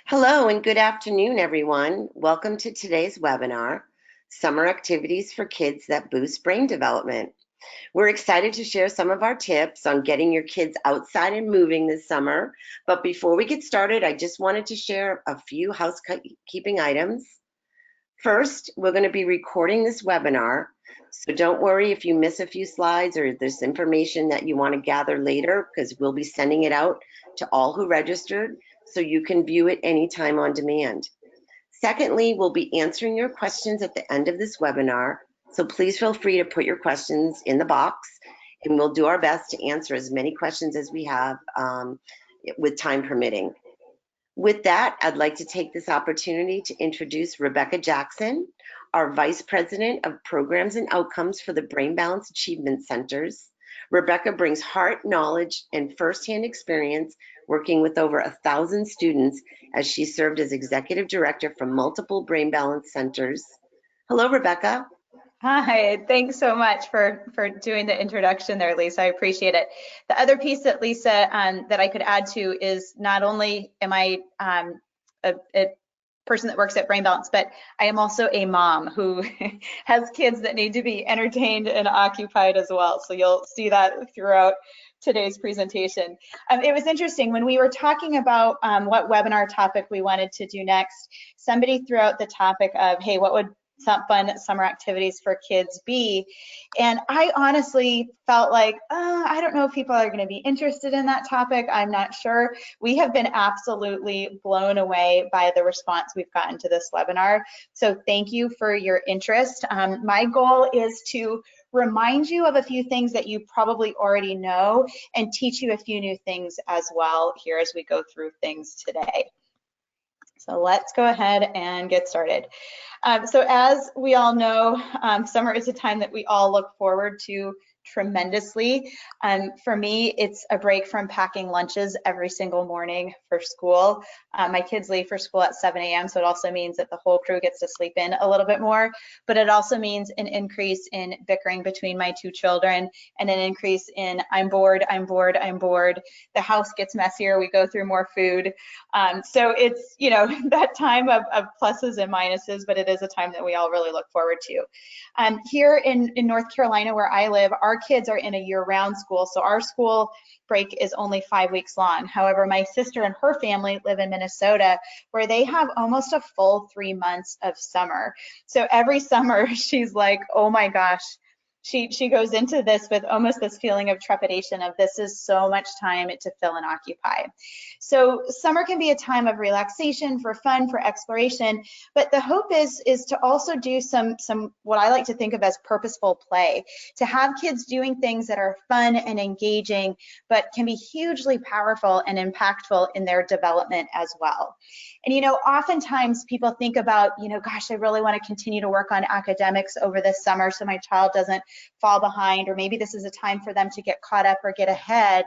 Hello and good afternoon, everyone. Welcome to today's webinar, Summer Activities for Kids That Boost Brain Development. We're excited to share some of our tips on getting your kids outside and moving this summer. But before we get started, I just wanted to share a few housekeeping items. First, we're going to be recording this webinar, so don't worry if you miss a few slides or there's information that you want to gather later, because we'll be sending it out to all who registered so you can view it anytime on demand. Secondly, we'll be answering your questions at the end of this webinar, so please feel free to put your questions in the box and we'll do our best to answer as many questions as we have with time permitting. With that, I'd like to take this opportunity to introduce Rebecca Jackson, our Vice President of Programs and Outcomes for the Brain Balance Achievement Centers. Rebecca brings heart, knowledge, and firsthand experience working with over 1,000 students as she served as Executive Director for multiple Brain Balance Centers. Hello, Rebecca. Hi, thanks so much for doing the introduction there, Lisa. I appreciate it. The other piece that Lisa, that I could add to is not only am I a person that works at Brain Balance, but I am also a mom who has kids that need to be entertained and occupied as well. So you'll see that throughout today's presentation. It was interesting when we were talking about what webinar topic we wanted to do next. Somebody threw out the topic of, hey, what would some fun summer activities for kids be? And I honestly felt like, I don't know if people are going to be interested in that topic. I'm not sure. We have been absolutely blown away by the response we've gotten to this webinar. So thank you for your interest. My goal is to remind you of a few things that you probably already know and teach you a few new things as well here as we go through things today. So let's go ahead and get started. So as we all know, summer is a time that we all look forward to tremendously. For me, it's a break from packing lunches every single morning for school. My kids leave for school at 7 a.m., so it also means that the whole crew gets to sleep in a little bit more, but it also means an increase in bickering between my two children and an increase in I'm bored, I'm bored, I'm bored. The house gets messier, we go through more food. So it's, you know, that time of pluses and minuses, but it is a time that we all really look forward to. Here in North Carolina, where I live, our kids are in a year-round school, so our school break is only 5 weeks long. However, my sister and her family live in Minnesota, where they have almost a full 3 months of summer. So every summer, she's like, oh my gosh, she goes into this with almost this feeling of trepidation of this is so much time to fill and occupy. So summer can be a time of relaxation, for fun, for exploration, but the hope is to also do some what I like to think of as purposeful play, to have kids doing things that are fun and engaging, but can be hugely powerful and impactful in their development as well. And, you know, oftentimes people think about, you know, gosh, I really want to continue to work on academics over this summer so my child doesn't fall behind, or maybe this is a time for them to get caught up or get ahead.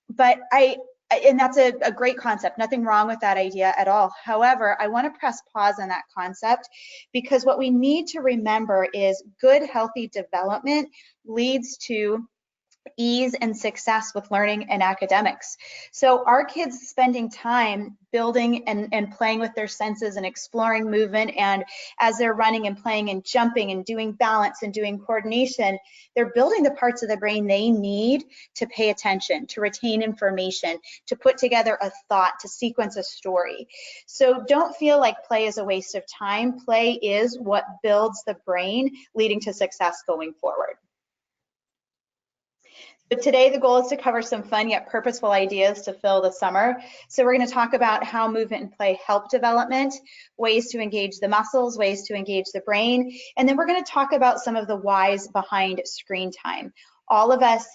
But and that's a great concept, nothing wrong with that idea at all. However, I want to press pause on that concept, because what we need to remember is good, healthy development leads to ease and success with learning and academics. So our kids spending time building and playing with their senses and exploring movement, and as they're running and playing and jumping and doing balance and doing coordination, they're building the parts of the brain they need to pay attention, to retain information, to put together a thought, to sequence a story. So don't feel like play is a waste of time. Play is what builds the brain, leading to success going forward. But today the goal is to cover some fun yet purposeful ideas to fill the summer. So we're going to talk about how movement and play help development, ways to engage the muscles, ways to engage the brain, and then we're going to talk about some of the whys behind screen time. All of us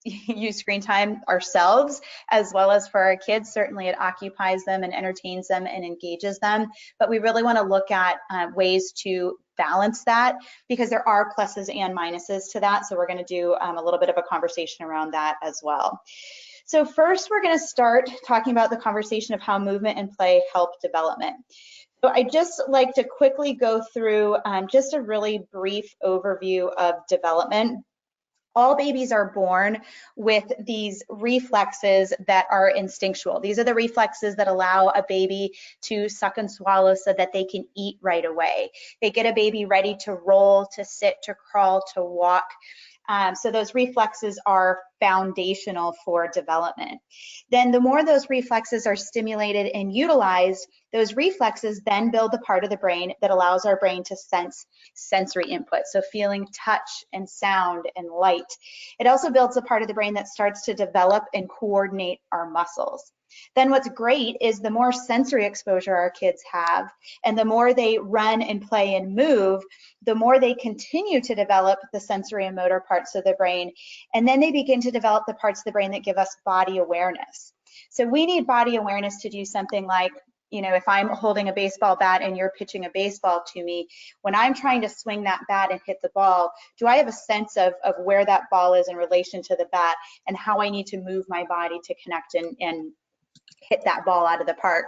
use screen time ourselves as well as for our kids. Certainly it occupies them and entertains them and engages them, but we really want to look at ways to balance that, because there are pluses and minuses to that. So we're going to do a little bit of a conversation around that as well. So first, we're going to start talking about the conversation of how movement and play help development. So I just like to quickly go through just a really brief overview of development. All babies are born with these reflexes that are instinctual. These are the reflexes that allow a baby to suck and swallow so that they can eat right away. They get a baby ready to roll, to sit, to crawl, to walk. So those reflexes are foundational for development. Then the more those reflexes are stimulated and utilized, those reflexes then build the part of the brain that allows our brain to sense sensory input. So feeling touch and sound and light. It also builds the part of the brain that starts to develop and coordinate our muscles. Then what's great is the more sensory exposure our kids have, and the more they run and play and move, the more they continue to develop the sensory and motor parts of the brain. And then they begin to develop the parts of the brain that give us body awareness. So we need body awareness to do something like, if I'm holding a baseball bat and you're pitching a baseball to me, when I'm trying to swing that bat and hit the ball, do I have a sense of where that ball is in relation to the bat and how I need to move my body to connect and hit that ball out of the park?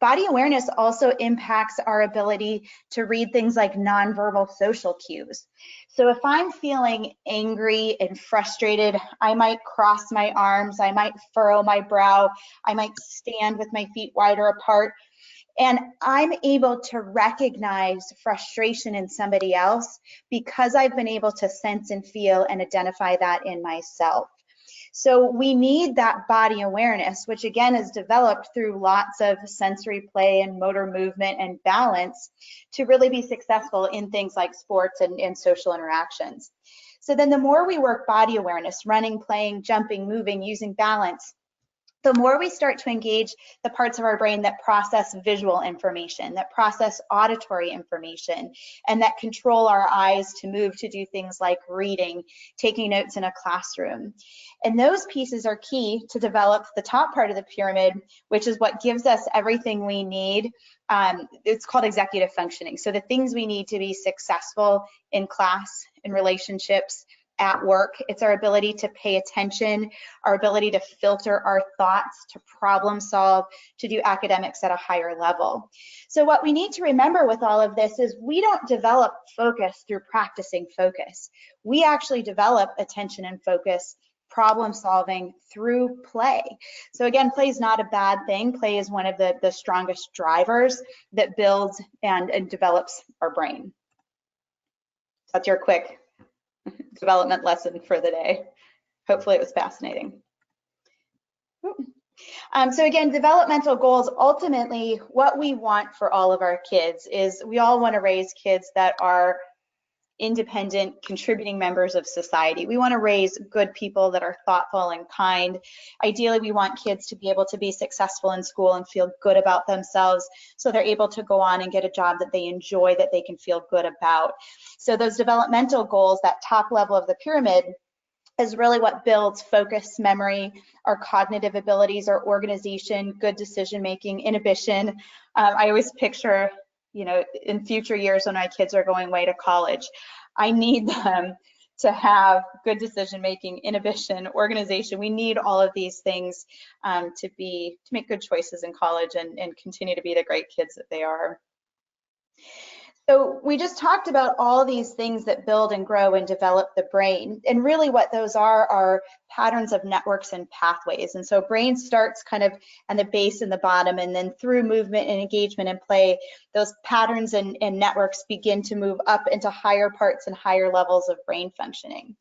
Body awareness also impacts our ability to read things like nonverbal social cues. So if I'm feeling angry and frustrated, I might cross my arms, I might furrow my brow, I might stand with my feet wider apart, and I'm able to recognize frustration in somebody else because I've been able to sense and feel and identify that in myself. So we need that body awareness, which again is developed through lots of sensory play and motor movement and balance to really be successful in things like sports and social interactions. So then the more we work body awareness, running, playing, jumping, moving, using balance, the more we start to engage the parts of our brain that process visual information, that process auditory information, and that control our eyes to move to do things like reading, taking notes in a classroom. And those pieces are key to develop the top part of the pyramid, which is what gives us everything we need. It's called executive functioning. So the things we need to be successful in class, in relationships, at work. It's our ability to pay attention, our ability to filter our thoughts, to problem solve, to do academics at a higher level. So what we need to remember with all of this is we don't develop focus through practicing focus. We actually develop attention and focus, problem solving through play. So again, play is not a bad thing. Play is one of the strongest drivers that builds and develops our brain. That's your quick development lesson for the day. Hopefully it was fascinating. So again, developmental goals, ultimately what we want for all of our kids is we all want to raise kids that are independent, contributing members of society. We want to raise good people that are thoughtful and kind. Ideally, we want kids to be able to be successful in school and feel good about themselves so they're able to go on and get a job that they enjoy, that they can feel good about. So those developmental goals, that top level of the pyramid, is really what builds focus, memory, our cognitive abilities, our organization, good decision making, inhibition. I always picture, in future years when my kids are going away to college, I need them to have good decision making, inhibition, organization. We need all of these things to make good choices in college and continue to be the great kids that they are. So we just talked about all these things that build and grow and develop the brain. And really what those are patterns of networks and pathways. And so brain starts kind of on the base and the bottom, and then through movement and engagement and play, those patterns and networks begin to move up into higher parts and higher levels of brain functioning.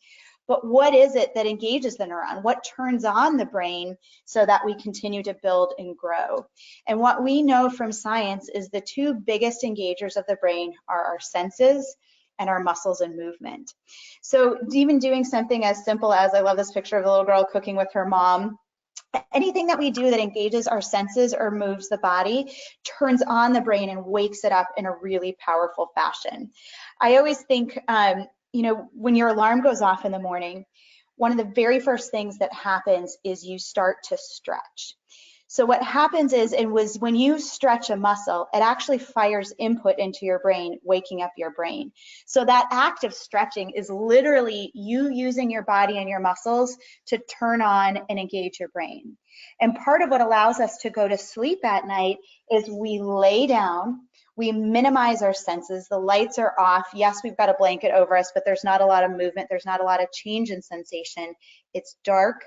But what is it that engages the neuron? What turns on the brain so that we continue to build and grow? And what we know from science is the two biggest engagers of the brain are our senses and our muscles and movement. So even doing something as simple as, I love this picture of a little girl cooking with her mom, anything that we do that engages our senses or moves the body turns on the brain and wakes it up in a really powerful fashion. I always think, when your alarm goes off in the morning, one of the very first things that happens is you start to stretch. So what happens is, when you stretch a muscle, it actually fires input into your brain, waking up your brain. So that act of stretching is literally you using your body and your muscles to turn on and engage your brain. And part of what allows us to go to sleep at night is we lay down, We minimize our senses. The lights are off. Yes, we've got a blanket over us, but there's not a lot of movement. There's not a lot of change in sensation. It's dark,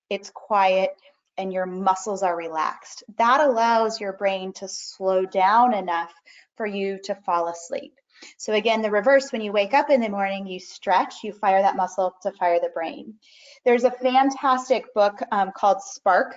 it's quiet, and your muscles are relaxed. That allows your brain to slow down enough for you to fall asleep. So again, the reverse, when you wake up in the morning, you stretch, you fire that muscle to fire the brain. There's a fantastic book called Spark.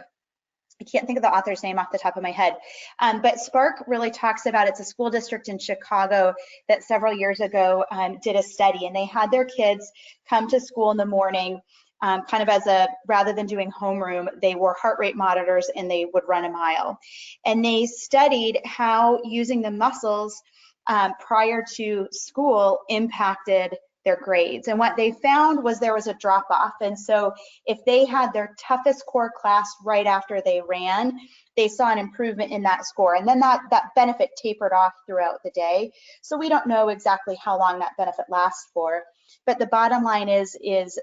I can't think of the author's name off the top of my head, but Spark really talks about, it's a school district in Chicago that several years ago did a study, and they had their kids come to school in the morning kind of as a, rather than doing homeroom, they wore heart rate monitors and they would run a mile. And they studied how using the muscles prior to school impacted their grades. And what they found was there was a drop off. And so if they had their toughest core class right after they ran, they saw an improvement in that score. And then that benefit tapered off throughout the day. So we don't know exactly how long that benefit lasts for. But the bottom line is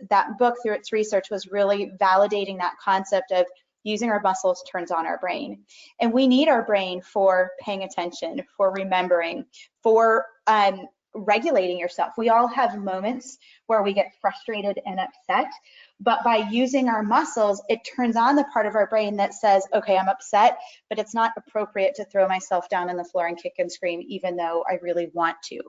that book, through its research, was really validating that concept of using our muscles turns on our brain. And we need our brain for paying attention, for remembering, for regulating yourself. We all have moments where we get frustrated and upset, but by using our muscles, it turns on the part of our brain that says, okay, I'm upset, but it's not appropriate to throw myself down on the floor and kick and scream, even though I really want to.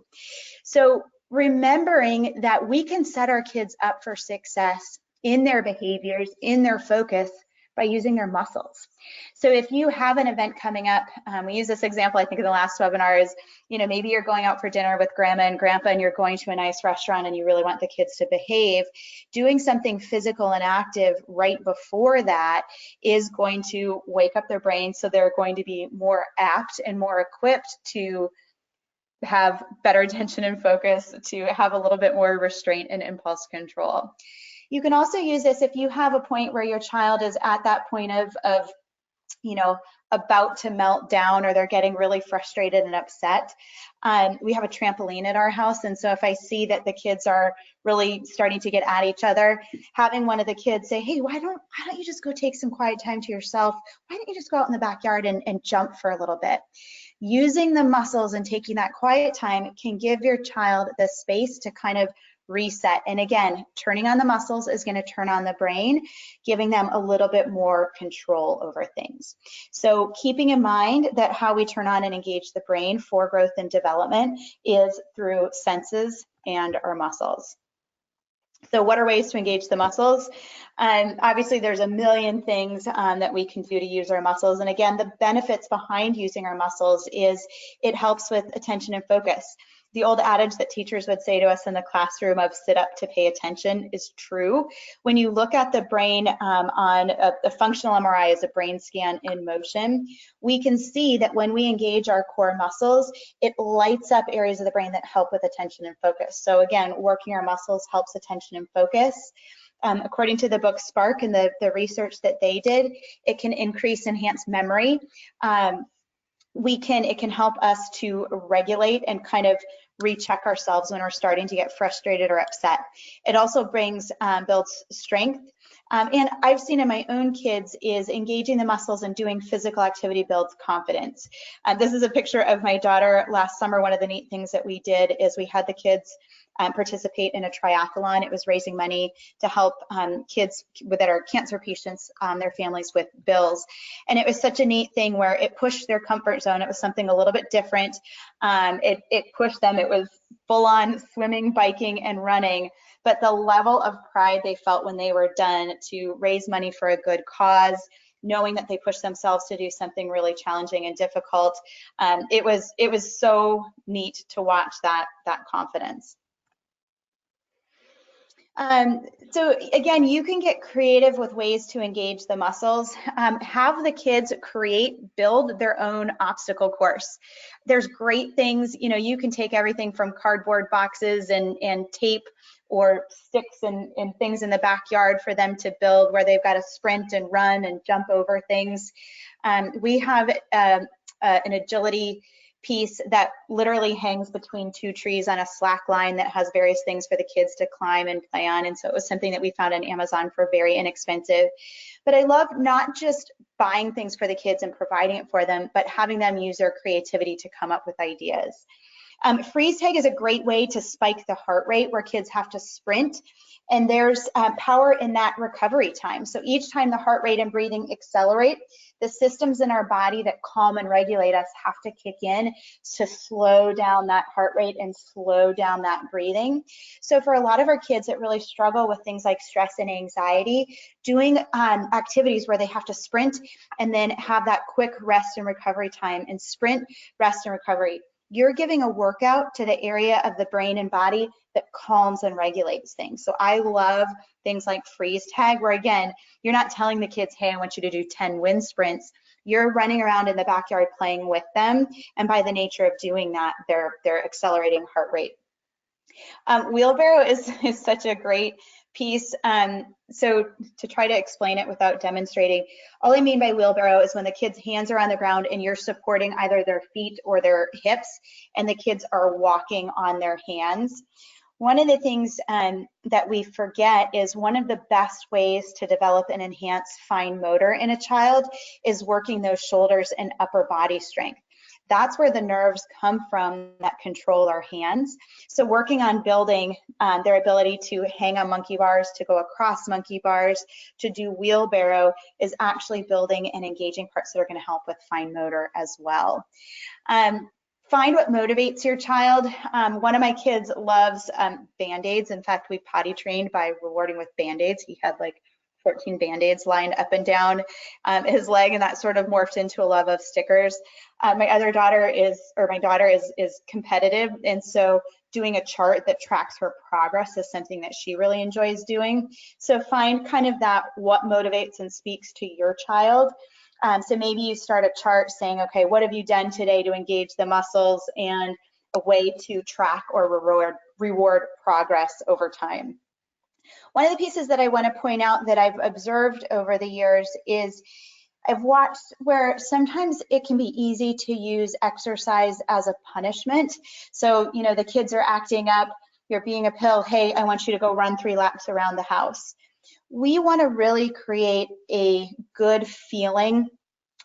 So remembering that we can set our kids up for success in their behaviors, in their focus, by using their muscles. So if you have an event coming up, we use this example, I think in the last webinar, is, you know, maybe you're going out for dinner with grandma and grandpa and you're going to a nice restaurant and you really want the kids to behave. Doing something physical and active right before that is going to wake up their brain, so they're going to be more apt and more equipped to have better attention and focus, to have a little bit more restraint and impulse control. You can also use this if you have a point where your child is at that point of you know, about to melt down, or they're getting really frustrated and upset. We have a trampoline at our house, and so if I see that the kids are really starting to get at each other, having one of the kids say, hey, why don't you just go take some quiet time to yourself? Why don't you just go out in the backyard and jump for a little bit? Using the muscles and taking that quiet time can give your child the space to kind of reset. And again, turning on the muscles is going to turn on the brain, giving them a little bit more control over things. So keeping in mind that how we turn on and engage the brain for growth and development is through senses and our muscles. So what are ways to engage the muscles? Obviously, there's a million things that we can do to use our muscles. And again, the benefits behind using our muscles is it helps with attention and focus. The old adage that teachers would say to us in the classroom of sit up to pay attention is true. When you look at the brain on a functional MRI as a brain scan in motion, we can see that when we engage our core muscles, it lights up areas of the brain that help with attention and focus. So again, working our muscles helps attention and focus. According to the book Spark and the research that they did, it can enhance memory. It can help us to regulate and kind of recheck ourselves when we're starting to get frustrated or upset. It also builds strength. And I've seen in my own kids is engaging the muscles and doing physical activity builds confidence. This is a picture of my daughter last summer. One of the neat things that we did is we had the kids participate in a triathlon. It was raising money to help kids that are cancer patients, their families with bills. And it was such a neat thing where it pushed their comfort zone. It was something a little bit different. It pushed them. It was full on swimming, biking, and running. But the level of pride they felt when they were done to raise money for a good cause, knowing that they pushed themselves to do something really challenging and difficult, it was so neat to watch that confidence. So again, you can get creative with ways to engage the muscles. Have the kids build their own obstacle course. There's great things, you know, you can take everything from cardboard boxes and tape or sticks and things in the backyard for them to build, where they've got to sprint and run and jump over things. We have an agility piece that literally hangs between two trees on a slack line that has various things for the kids to climb and play on. And so it was something that we found on Amazon for very inexpensive. But I love not just buying things for the kids and providing it for them, but having them use their creativity to come up with ideas. Freeze tag is a great way to spike the heart rate where kids have to sprint, and there's power in that recovery time. So each time the heart rate and breathing accelerate, the systems in our body that calm and regulate us have to kick in to slow down that heart rate and slow down that breathing. So for a lot of our kids that really struggle with things like stress and anxiety, doing activities where they have to sprint and then have that quick rest and recovery time, and sprint, rest, and recovery, you're giving a workout to the area of the brain and body that calms and regulates things. So I love things like freeze tag, where again, you're not telling the kids, hey, I want you to do 10 wind sprints. You're running around in the backyard playing with them. And by the nature of doing that, they're accelerating heart rate. Wheelbarrow is such a great piece. So to try to explain it without demonstrating, all I mean by wheelbarrow is when the kids' hands are on the ground and you're supporting either their feet or their hips, and the kids are walking on their hands. One of the things that we forget is one of the best ways to develop and enhance fine motor in a child is working those shoulders and upper body strength. That's where the nerves come from that control our hands. So working on building their ability to hang on monkey bars, to go across monkey bars, to do wheelbarrow is actually building and engaging parts that are going to help with fine motor as well. Find what motivates your child. One of my kids loves Band-Aids. In fact, we potty trained by rewarding with Band-Aids. He had like 14 Band-Aids lined up and down his leg, and that sort of morphed into a love of stickers. My daughter is competitive, and so doing a chart that tracks her progress is something that she really enjoys doing. So find kind of that what motivates and speaks to your child. So maybe you start a chart saying, okay, what have you done today to engage the muscles, and a way to track or reward progress over time. One of the pieces that I want to point out that I've observed over the years is I've watched where sometimes it can be easy to use exercise as a punishment. So, you know, the kids are acting up, you're being a pill, hey, I want you to go run 3 laps around the house. We want to really create a good feeling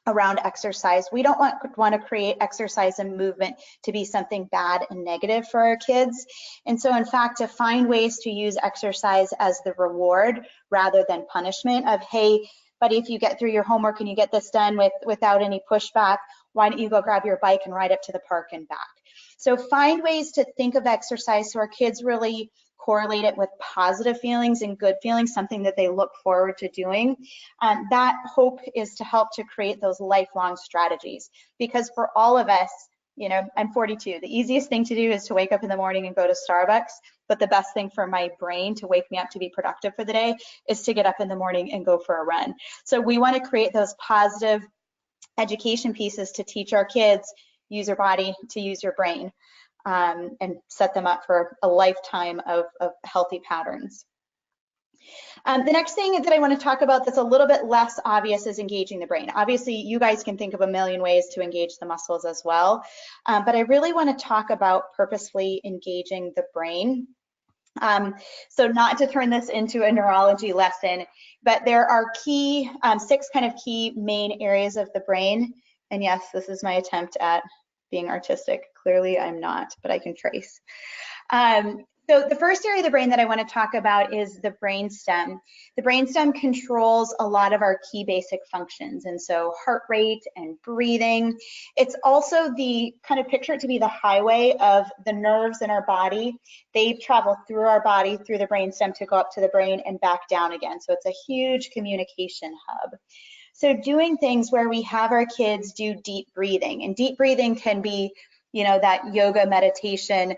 around exercise. We don't want to create exercise and movement to be something bad and negative for our kids. And so in fact, to find ways to use exercise as the reward rather than punishment of, hey, buddy, if you get through your homework and you get this done without any pushback, why don't you go grab your bike and ride up to the park and back? So find ways to think of exercise so our kids really correlate it with positive feelings and good feelings, something that they look forward to doing. That hope is to help to create those lifelong strategies, because for all of us, you know, I'm 42. The easiest thing to do is to wake up in the morning and go to Starbucks, but the best thing for my brain to wake me up to be productive for the day is to get up in the morning and go for a run. So we want to create those positive education pieces to teach our kids, use your body to use your brain. And set them up for a lifetime of healthy patterns. The next thing that I want to talk about that's a little bit less obvious is engaging the brain. Obviously, you guys can think of a million ways to engage the muscles as well, but I really want to talk about purposefully engaging the brain. So not to turn this into a neurology lesson, but there are 6 kind of key main areas of the brain. And yes, this is my attempt at being artistic. Clearly I'm not, but I can trace. So the first area of the brain that I want to talk about is the brainstem. The brainstem controls a lot of our key basic functions, and so heart rate and breathing. It's also the kind of picture it to be the highway of the nerves in our body. They travel through our body, through the brainstem to go up to the brain and back down again. So it's a huge communication hub. So doing things where we have our kids do deep breathing, and deep breathing can be, you know, that yoga meditation,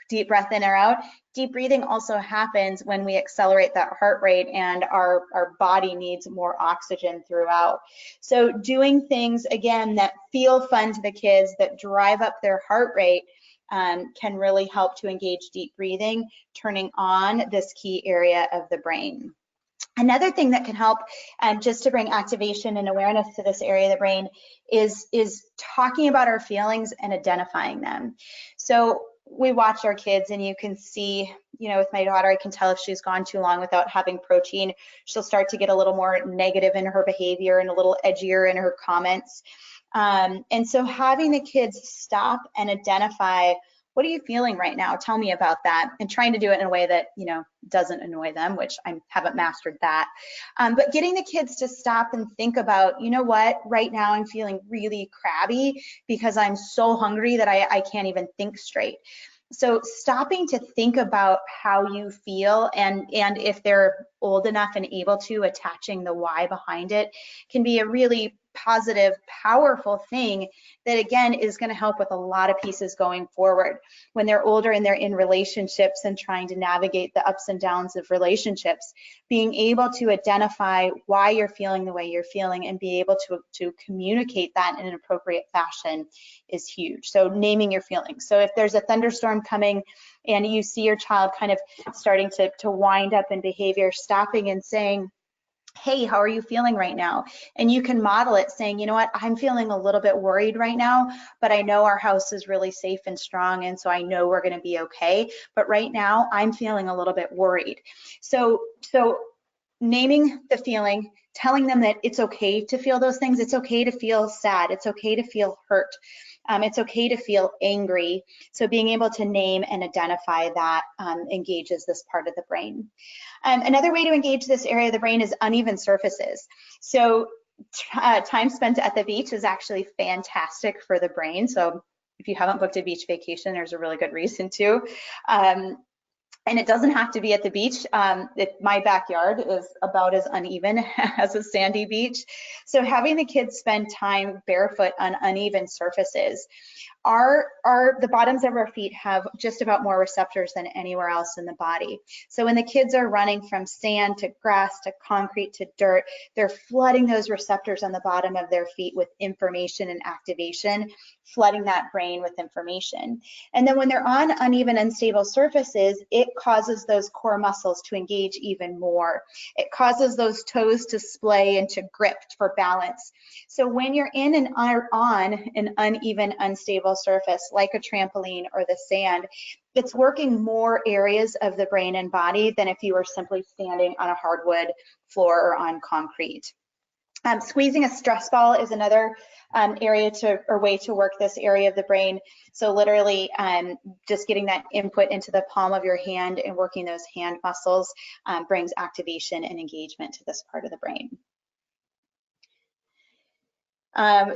deep breath in or out. Deep breathing also happens when we accelerate that heart rate and our body needs more oxygen throughout. So doing things, again, that feel fun to the kids, that drive up their heart rate, can really help to engage deep breathing, turning on this key area of the brain. Another thing that can help, just to bring activation and awareness to this area of the brain, is talking about our feelings and identifying them. So we watch our kids, and you can see, with my daughter, I can tell if she's gone too long without having protein, she'll start to get a little more negative in her behavior and a little edgier in her comments. And so having the kids stop and identify, what are you feeling right now? Tell me about that. And trying to do it in a way that, doesn't annoy them, which I haven't mastered that. But getting the kids to stop and think about, what, right now I'm feeling really crabby because I'm so hungry that I can't even think straight. So stopping to think about how you feel, and if they're old enough and able to, attaching the why behind it, can be a really positive, powerful thing that, again, is going to help with a lot of pieces going forward. When they're older and they're in relationships and trying to navigate the ups and downs of relationships, being able to identify why you're feeling the way you're feeling and be able to communicate that in an appropriate fashion is huge. So naming your feelings. So if there's a thunderstorm coming and you see your child kind of starting to wind up in behavior, stopping and saying, hey, how are you feeling right now? And you can model it saying, you know what, I'm feeling a little bit worried right now, but I know our house is really safe and strong, and so I know we're going to be okay. But right now, I'm feeling a little bit worried. So naming the feeling, telling them that it's okay to feel those things. It's okay to feel sad. It's okay to feel hurt. It's okay to feel angry. So being able to name and identify that engages this part of the brain. Another way to engage this area of the brain is uneven surfaces. So time spent at the beach is actually fantastic for the brain. So if you haven't booked a beach vacation, there's a really good reason to. And it doesn't have to be at the beach. My backyard is about as uneven as a sandy beach. So having the kids spend time barefoot on uneven surfaces. The bottoms of our feet have just about more receptors than anywhere else in the body. So when the kids are running from sand to grass to concrete to dirt, they're flooding those receptors on the bottom of their feet with information and activation, flooding that brain with information. And then when they're on uneven, unstable surfaces, it causes those core muscles to engage even more. It causes those toes to splay and to grip for balance. So when you're in and on an uneven, unstable surface, like a trampoline or the sand, it's working more areas of the brain and body than if you were simply standing on a hardwood floor or on concrete. Squeezing a stress ball is another way to work this area of the brain. So literally just getting that input into the palm of your hand and working those hand muscles brings activation and engagement to this part of the brain.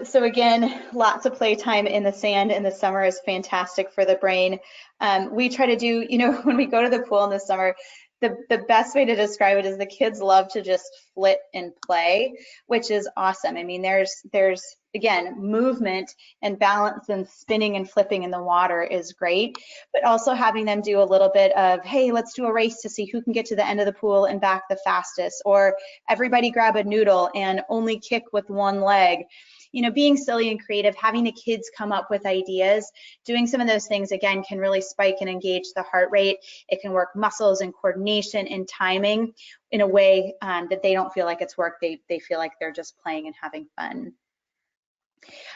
So again, lots of playtime in the sand in the summer is fantastic for the brain. We try to do, when we go to the pool in the summer, the best way to describe it is the kids love to just flit and play, which is awesome. I mean, there's again, movement and balance and spinning and flipping in the water is great, but also having them do a little bit of, hey, let's do a race to see who can get to the end of the pool and back the fastest, or everybody grab a noodle and only kick with one leg. Being silly and creative, having the kids come up with ideas, doing some of those things, again, can really spike and engage the heart rate. It can work muscles and coordination and timing in a way that they don't feel like it's work. They feel like they're just playing and having fun.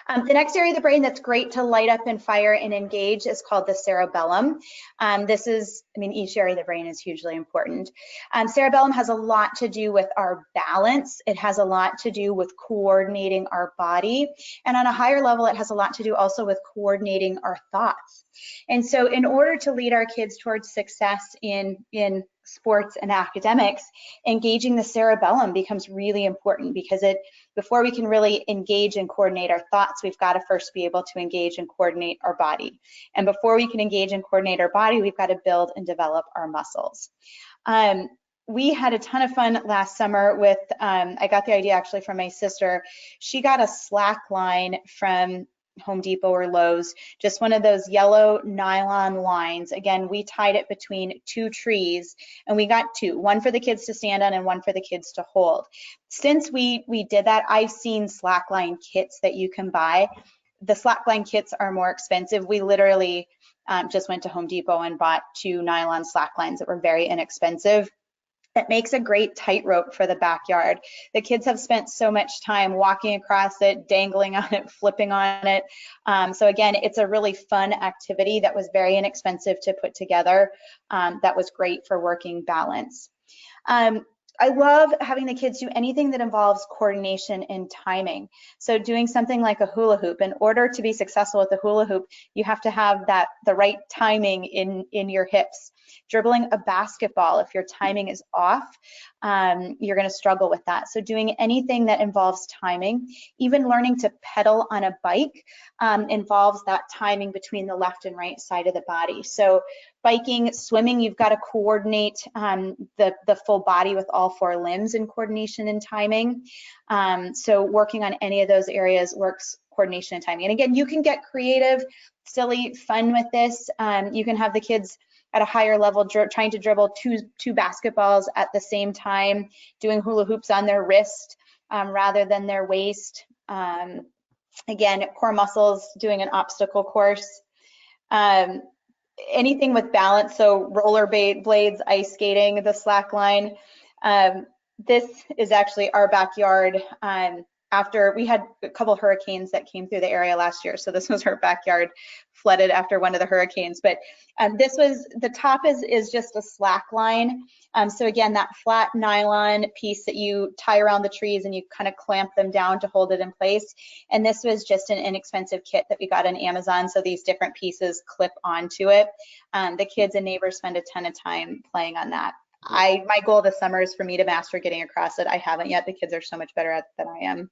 The next area of the brain that's great to light up and fire and engage is called the cerebellum. Each area of the brain is hugely important. Cerebellum has a lot to do with our balance. It has a lot to do with coordinating our body. And on a higher level, it has a lot to do also with coordinating our thoughts. And so in order to lead our kids towards success in sports and academics, engaging the cerebellum becomes really important, because before we can really engage and coordinate our thoughts, we've got to first be able to engage and coordinate our body. And before we can engage and coordinate our body, we've got to build and develop our muscles. We had a ton of fun last summer with, I got the idea actually from my sister. She got a slack line from Home Depot or Lowe's, just one of those yellow nylon lines. Again, we tied it between two trees, and we got two, one for the kids to stand on and one for the kids to hold. Since we did that, I've seen slackline kits that you can buy. The slackline kits are more expensive. We literally just went to Home Depot and bought two nylon slacklines that were very inexpensive. It makes a great tightrope for the backyard. The kids have spent so much time walking across it, dangling on it, flipping on it. So again, it's a really fun activity that was very inexpensive to put together. That was great for working balance. I love having the kids do anything that involves coordination and timing. So doing something like a hula hoop. In order to be successful with the hula hoop, you have to have the right timing in your hips. Dribbling a basketball, if your timing is off, you're going to struggle with that. So doing anything that involves timing, even learning to pedal on a bike involves that timing between the left and right side of the body. So biking, swimming, you've got to coordinate the full body with all four limbs in coordination and timing. So working on any of those areas works coordination and timing. And again, you can get creative, silly, fun with this. You can have the kids at a higher level trying to dribble two basketballs at the same time, doing hula hoops on their wrist rather than their waist. Again, core muscles, doing an obstacle course. Anything with balance, so roller blades, ice skating, the slack line. This is actually our backyard. After we had a couple hurricanes that came through the area last year, so this was our backyard flooded after one of the hurricanes. But this was, the top is just a slack line. So again, that flat nylon piece that you tie around the trees and you kind of clamp them down to hold it in place. And this was just an inexpensive kit that we got on Amazon. So these different pieces clip onto it. The kids and neighbors spend a ton of time playing on that. My goal this summer is for me to master getting across it. I haven't yet. The kids are so much better at it than I am.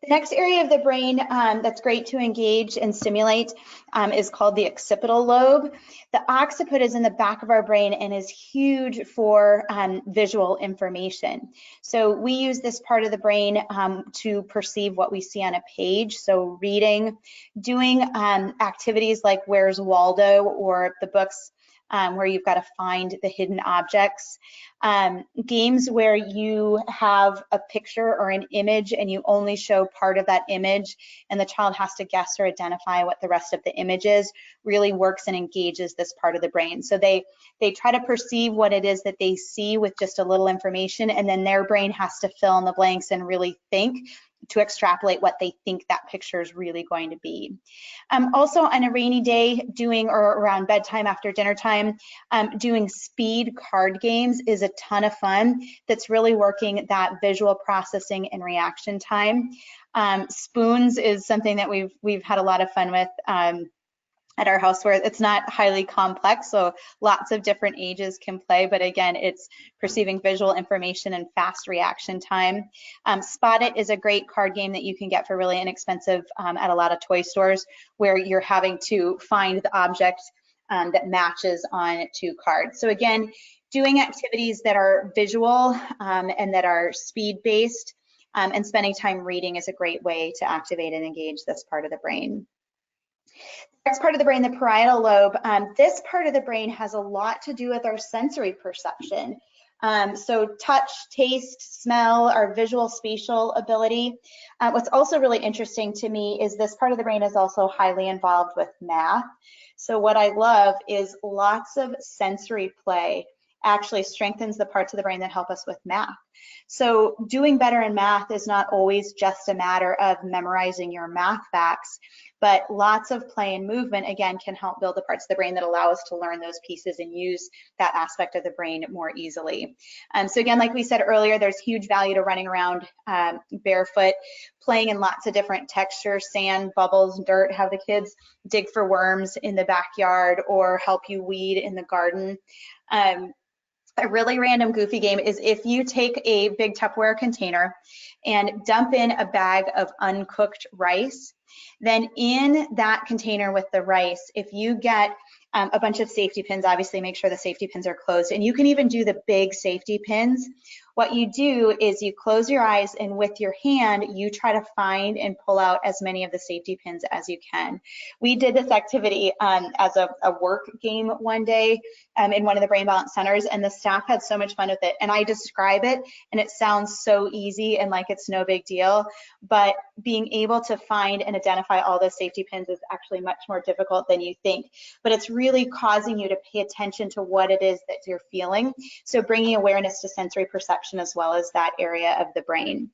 The next area of the brain that's great to engage and stimulate is called the occipital lobe. The occiput is in the back of our brain and is huge for visual information. So we use this part of the brain to perceive what we see on a page. So reading, doing activities like Where's Waldo, or the books where you've got to find the hidden objects. Games where you have a picture or an image and you only show part of that image and the child has to guess or identify what the rest of the image is, really works and engages this part of the brain. So they try to perceive what it is that they see with just a little information, and then their brain has to fill in the blanks and really think to extrapolate what they think that picture is really going to be. Also on a rainy day, doing, or around bedtime after dinner time, doing speed card games is a ton of fun. That's really working that visual processing and reaction time. Spoons is something that we've had a lot of fun with at our house, where it's not highly complex, so lots of different ages can play, but again, it's perceiving visual information and fast reaction time. Spot It is a great card game that you can get for really inexpensive at a lot of toy stores, where you're having to find the object that matches on two cards. So again, doing activities that are visual and that are speed-based, and spending time reading is a great way to activate and engage this part of the brain. Next part of the brain, the parietal lobe. This part of the brain has a lot to do with our sensory perception. So touch, taste, smell, our visual spatial ability. What's also really interesting to me is this part of the brain is also highly involved with math. So what I love is lots of sensory play actually strengthens the parts of the brain that help us with math. So doing better in math is not always just a matter of memorizing your math facts, but lots of play and movement, again, can help build the parts of the brain that allow us to learn those pieces and use that aspect of the brain more easily. So again, like we said earlier, there's huge value to running around barefoot, playing in lots of different textures, sand, bubbles, dirt, have the kids dig for worms in the backyard or help you weed in the garden. A really random goofy game is if you take a big Tupperware container and dump in a bag of uncooked rice, then in that container with the rice, if you get a bunch of safety pins, obviously make sure the safety pins are closed, and you can even do the big safety pins. What you do is you close your eyes and with your hand, you try to find and pull out as many of the safety pins as you can. We did this activity as a work game one day in one of the brain balance centers, and the staff had so much fun with it. And I describe it and it sounds so easy and like it's no big deal, but being able to find and identify all those safety pins is actually much more difficult than you think. But it's really really causing you to pay attention to what it is that you're feeling. So bringing awareness to sensory perception as well as that area of the brain.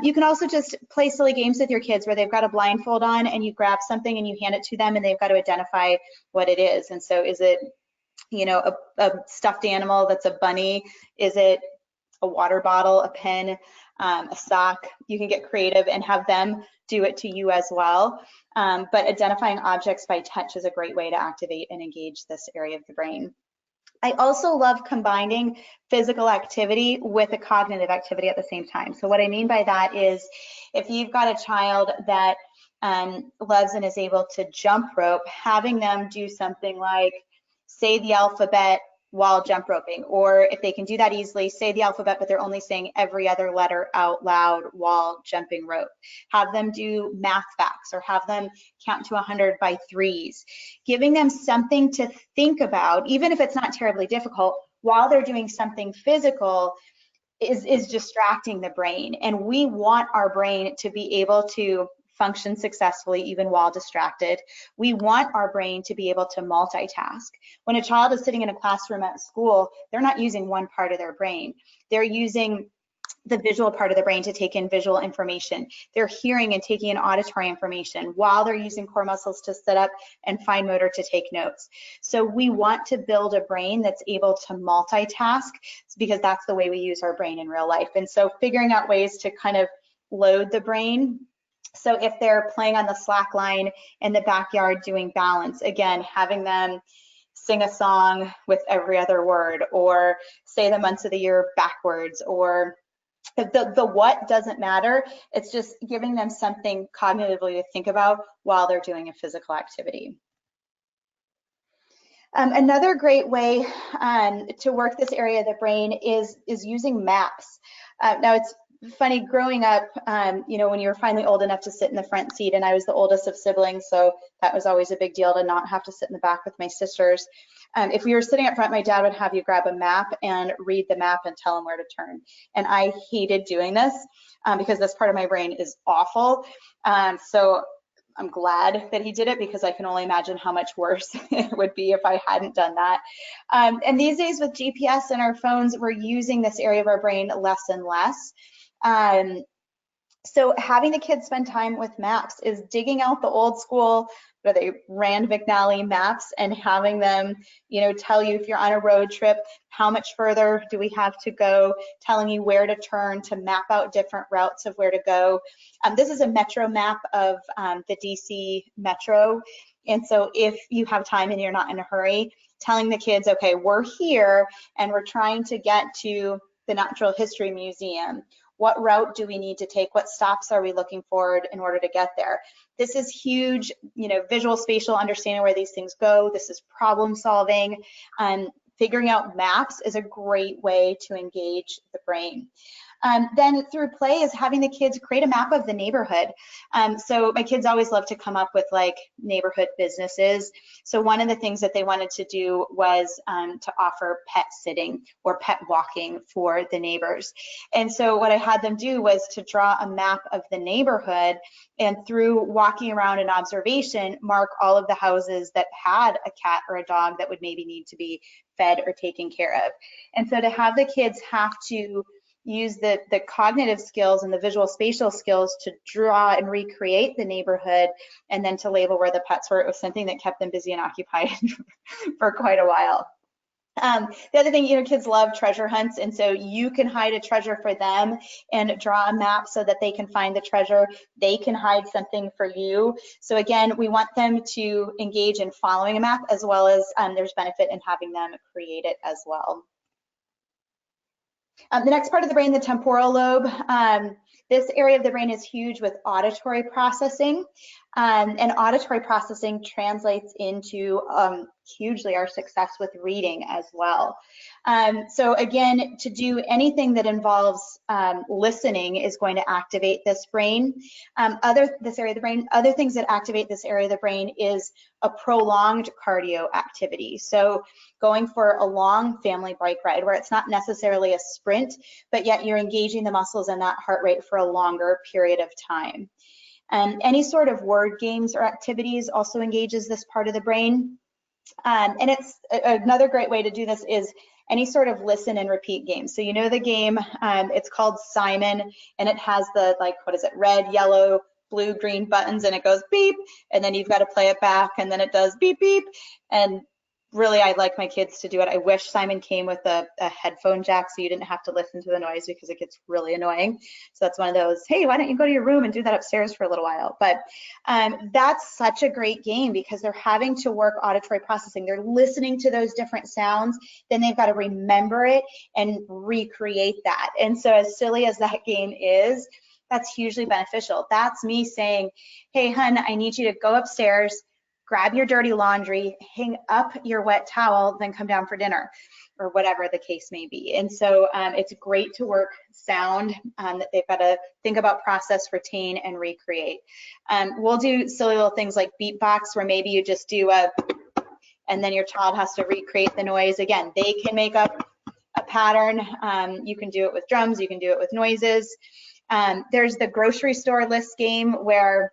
You can also just play silly games with your kids where they've got a blindfold on and you grab something and you hand it to them and they've got to identify what it is. And so is it, you know, a stuffed animal that's a bunny? Is it a water bottle, a pen, a sock? You can get creative and have them do it to you as well. But identifying objects by touch is a great way to activate and engage this area of the brain. I also love combining physical activity with a cognitive activity at the same time. So what I mean by that is if you've got a child that loves and is able to jump rope, having them do something like say the alphabet while jump roping, or if they can do that easily, say the alphabet, but they're only saying every other letter out loud while jumping rope. Have them do math facts or have them count to 100 by threes. Giving them something to think about, even if it's not terribly difficult, while they're doing something physical is distracting the brain. And we want our brain to be able to function successfully even while distracted. We want our brain to be able to multitask. When a child is sitting in a classroom at school, they're not using one part of their brain. They're using the visual part of the brain to take in visual information. They're hearing and taking in auditory information while they're using core muscles to sit up and fine motor to take notes. So we want to build a brain that's able to multitask because that's the way we use our brain in real life. And so figuring out ways to kind of load the brain. So if they're playing on the slack line in the backyard doing balance, again, having them sing a song with every other word or say the months of the year backwards, or the what doesn't matter. It's just giving them something cognitively to think about while they're doing a physical activity. Another great way to work this area of the brain is using maps. Now it's funny, growing up, you know, when you were finally old enough to sit in the front seat, and I was the oldest of siblings, so that was always a big deal to not have to sit in the back with my sisters. If we were sitting up front, my dad would have you grab a map and read the map and tell them where to turn. And I hated doing this because this part of my brain is awful. So I'm glad that he did it because I can only imagine how much worse it would be if I hadn't done that. And these days with GPS and our phones, we're using this area of our brain less and less. So having the kids spend time with maps is digging out the old school, what are they, Rand McNally maps, and having them, you know, tell you if you're on a road trip, how much further do we have to go, telling you where to turn to map out different routes of where to go. This is a metro map of the DC Metro. And so if you have time and you're not in a hurry, telling the kids, okay, we're here and we're trying to get to the Natural History Museum. What route do we need to take? What stops are we looking forward in order to get there? This is huge, you know, visual spatial understanding where these things go. This is problem solving. Figuring out maps is a great way to engage the brain. Then through play is having the kids create a map of the neighborhood. So my kids always love to come up with like neighborhood businesses. So one of the things that they wanted to do was to offer pet sitting or pet walking for the neighbors. And so what I had them do was to draw a map of the neighborhood, and through walking around and observation, mark all of the houses that had a cat or a dog that would maybe need to be fed or taken care of. And so to have the kids have to use the cognitive skills and the visual spatial skills to draw and recreate the neighborhood and then to label where the pets were, it was something that kept them busy and occupied for quite a while. The other thing, you know, kids love treasure hunts, and so you can hide a treasure for them and draw a map so that they can find the treasure. They can hide something for you. So again, we want them to engage in following a map, as well as there's benefit in having them create it as well. The next part of the brain, the temporal lobe. This area of the brain is huge with auditory processing, and auditory processing translates into hugely our success with reading as well. So again, to do anything that involves listening is going to activate this brain. This area of the brain. Other things that activate this area of the brain is a prolonged cardio activity. So going for a long family bike ride where it's not necessarily a sprint, but yet you're engaging the muscles and that heart rate for a longer period of time. Any sort of word games or activities also engages this part of the brain. And it's another great way to do this is any sort of listen and repeat game. So you know the game, it's called Simon, and it has the, like, what is it, red, yellow, blue, green buttons, and it goes beep, and then you've got to play it back, and then it does beep, beep. And really, I'd like my kids to do it. I wish Simon came with a headphone jack so you didn't have to listen to the noise, because it gets really annoying. So that's one of those, hey, why don't you go to your room and do that upstairs for a little while? But that's such a great game because they're having to work auditory processing. They're listening to those different sounds, then they've got to remember it and recreate that. And so as silly as that game is, that's hugely beneficial. That's me saying, hey, hun, I need you to go upstairs, grab your dirty laundry, hang up your wet towel, then come down for dinner, or whatever the case may be. And so it's great to work sound that they've got to think about, process, retain, and recreate. We'll do silly little things like beatbox, where maybe you just do and then your child has to recreate the noise. Again, they can make up a pattern. You can do it with drums, you can do it with noises. There's the grocery store list game, where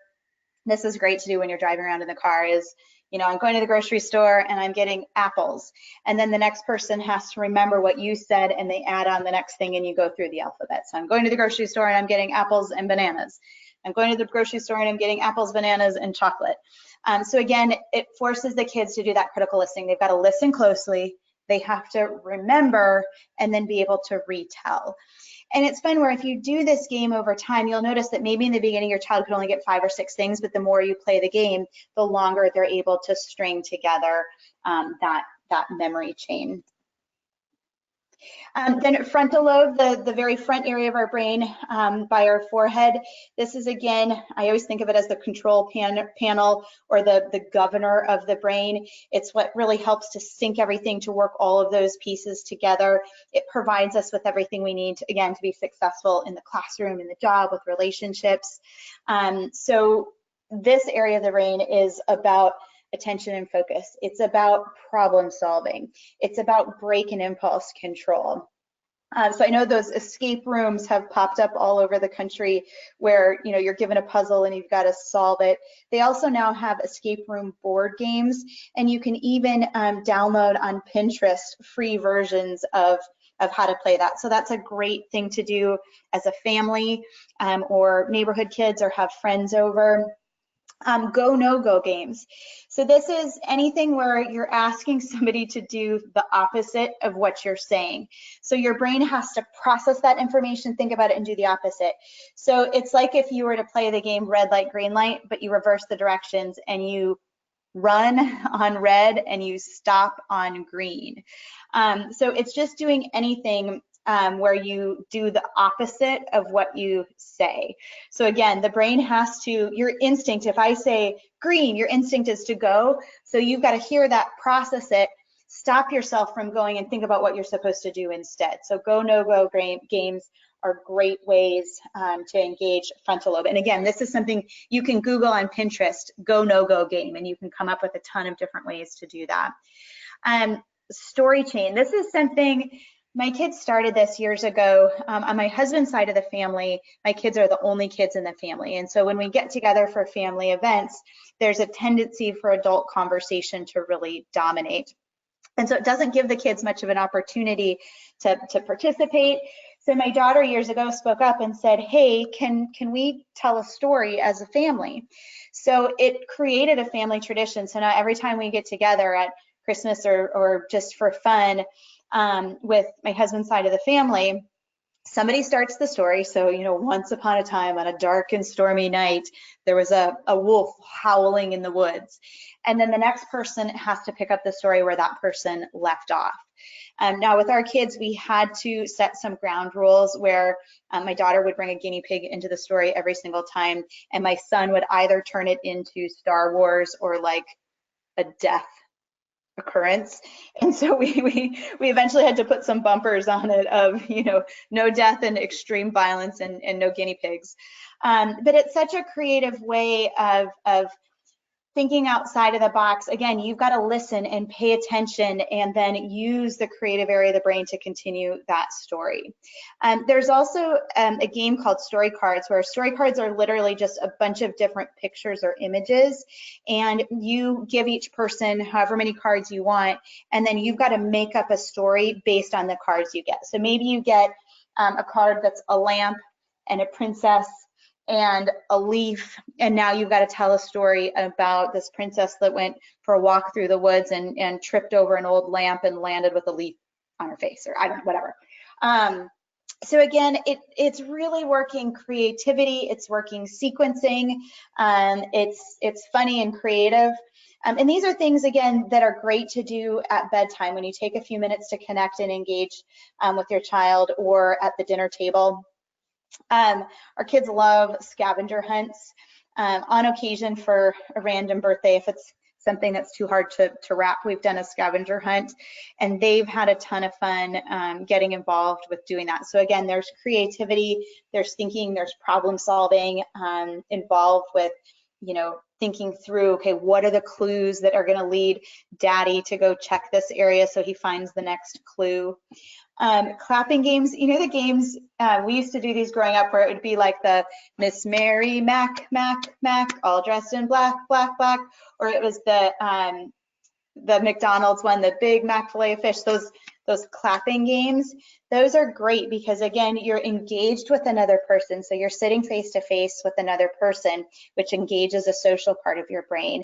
this is great to do when you're driving around in the car. Is, you know, I'm going to the grocery store and I'm getting apples. And then the next person has to remember what you said, and they add on the next thing, and you go through the alphabet. So I'm going to the grocery store and I'm getting apples and bananas. I'm going to the grocery store and I'm getting apples, bananas, and chocolate. So again, it forces the kids to do that critical listening. They've got to listen closely, they have to remember, and then be able to retell. And it's fun where if you do this game over time, you'll notice that maybe in the beginning your child could only get 5 or 6 things, but the more you play the game, the longer they're able to string together that memory chain. Then frontal lobe, the very front area of our brain by our forehead. This is, again, I always think of it as the control panel, or the governor of the brain. It's what really helps to sync everything, to work all of those pieces together. It provides us with everything we need, again, to be successful in the classroom, in the job, with relationships. So this area of the brain is about attention and focus. It's about problem solving. It's about break and impulse control. So I know those escape rooms have popped up all over the country, where, you know, you're given a puzzle and you've got to solve it. They also now have escape room board games, and you can even download on Pinterest free versions of how to play that. So that's a great thing to do as a family, or neighborhood kids, or have friends over. Go, no-go games. So this is anything where you're asking somebody to do the opposite of what you're saying. So your brain has to process that information, think about it, and do the opposite. So it's like if you were to play the game red light, green light, but you reverse the directions and you run on red and you stop on green. So it's just doing anything where you do the opposite of what you say. So again, the brain has to, your instinct, if I say green, your instinct is to go. So you've got to hear that, process it, stop yourself from going, and think about what you're supposed to do instead. So go, no-go games are great ways to engage frontal lobe. And again, this is something you can Google on Pinterest, go, no-go game, and you can come up with a ton of different ways to do that. Story chain, this is something, my kids started this years ago. On my husband's side of the family, my kids are the only kids in the family. And so when we get together for family events, there's a tendency for adult conversation to really dominate. And so it doesn't give the kids much of an opportunity to participate. So my daughter years ago spoke up and said, hey, can we tell a story as a family? So it created a family tradition. So now every time we get together at Christmas or just for fun, with my husband's side of the family, somebody starts the story. So, you know, once upon a time on a dark and stormy night, there was a wolf howling in the woods. And then the next person has to pick up the story where that person left off. Now with our kids, we had to set some ground rules where my daughter would bring a guinea pig into the story every single time, and my son would either turn it into Star Wars or like a death occurrence. And so we eventually had to put some bumpers on it of, you know, no death and extreme violence and no guinea pigs. But it's such a creative way of thinking outside of the box, again, you've got to listen and pay attention and then use the creative area of the brain to continue that story. There's also a game called story cards, where story cards are literally just a bunch of different pictures or images, and you give each person however many cards you want, and then you've got to make up a story based on the cards you get. So maybe you get a card that's a lamp and a princess and a leaf, and now you've got to tell a story about this princess that went for a walk through the woods and tripped over an old lamp and landed with a leaf on her face, or I don't know, whatever. So again, it's really working creativity, it's working sequencing, it's funny and creative. And these are things, again, that are great to do at bedtime when you take a few minutes to connect and engage with your child, or at the dinner table. Our kids love scavenger hunts. On occasion, for a random birthday, if it's something that's too hard to wrap, we've done a scavenger hunt, and they've had a ton of fun getting involved with doing that. So again, there's creativity, there's thinking, there's problem solving involved with, you know, thinking through, okay, what are the clues that are going to lead daddy to go check this area so he finds the next clue. Clapping games, you know, the games, we used to do these growing up, where it would be like the Miss Mary Mac, all dressed in black, or it was the McDonald's one, the Big Mac filet of fish, those clapping games. Those are great because, again, you're engaged with another person. So you're sitting face to face with another person, which engages a social part of your brain.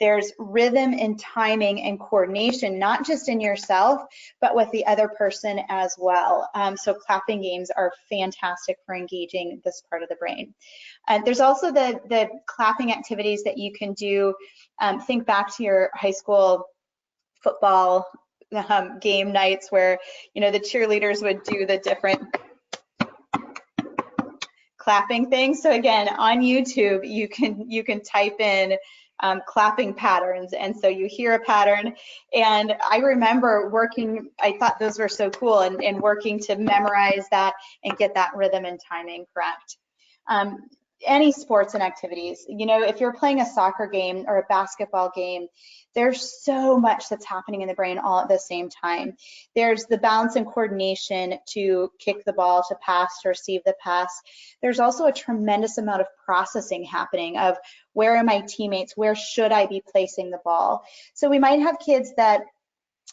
There's rhythm and timing and coordination, not just in yourself, but with the other person as well. So clapping games are fantastic for engaging this part of the brain. There's also the clapping activities that you can do. Think back to your high school football game nights, where, you know, the cheerleaders would do the different clapping things. So again, on YouTube, you can type in clapping patterns, and so you hear a pattern. And I remember working, I thought those were so cool, and working to memorize that and get that rhythm and timing correct. Any sports and activities, you know, if you're playing a soccer game or a basketball game, there's so much that's happening in the brain all at the same time. There's the balance and coordination to kick the ball, to pass, to receive the pass. There's also a tremendous amount of processing happening of, where are my teammates? Where should I be placing the ball? So we might have kids that,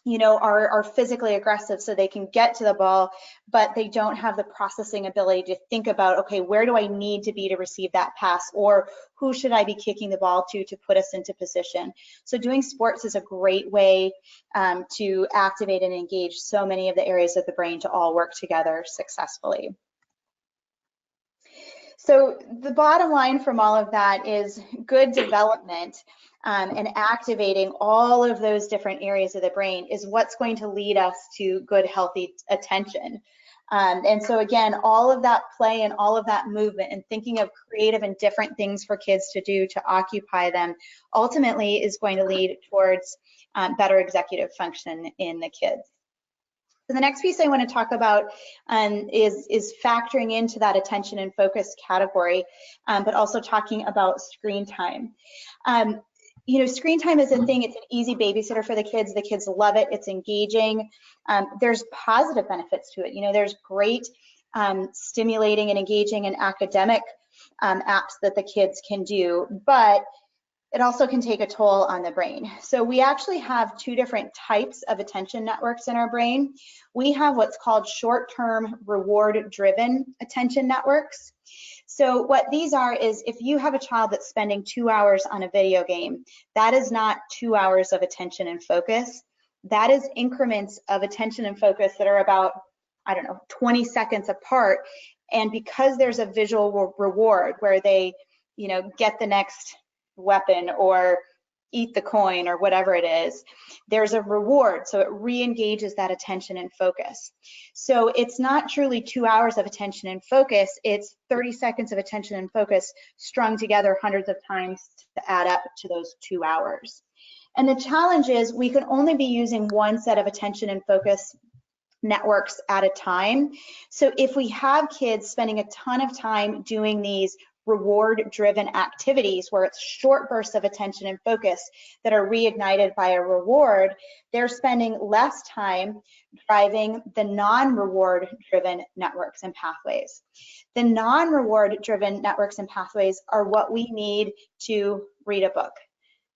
you know, are physically aggressive, so they can get to the ball, but they don't have the processing ability to think about, okay, where do I need to be to receive that pass, or who should I be kicking the ball to put us into position? So doing sports is a great way to activate and engage so many of the areas of the brain to all work together successfully. So the bottom line from all of that is good development and activating all of those different areas of the brain is what's going to lead us to good, healthy attention. And so again, all of that play and all of that movement and thinking of creative and different things for kids to do to occupy them ultimately is going to lead towards better executive function in the kids. So the next piece I want to talk about is factoring into that attention and focus category, but also talking about screen time. You know, screen time is a thing. It's an easy babysitter for the kids. The kids love it. It's engaging. There's positive benefits to it. You know, there's great stimulating and engaging and academic apps that the kids can do, but it also can take a toll on the brain. So we actually have two different types of attention networks in our brain. We have what's called short-term reward-driven attention networks. So what these are is, if you have a child that's spending 2 hours on a video game, that is not 2 hours of attention and focus. That is increments of attention and focus that are about, I don't know, 20 seconds apart. And because there's a visual reward where they, you know, get the next weapon or eat the coin or whatever it is, there's a reward, so it re-engages that attention and focus. So it's not truly 2 hours of attention and focus, it's 30 seconds of attention and focus strung together hundreds of times to add up to those 2 hours. And the challenge is, we can only be using one set of attention and focus networks at a time. So if we have kids spending a ton of time doing these reward-driven activities where it's short bursts of attention and focus that are reignited by a reward, they're spending less time driving the non-reward driven networks and pathways. The non-reward driven networks and pathways are what we need to read a book,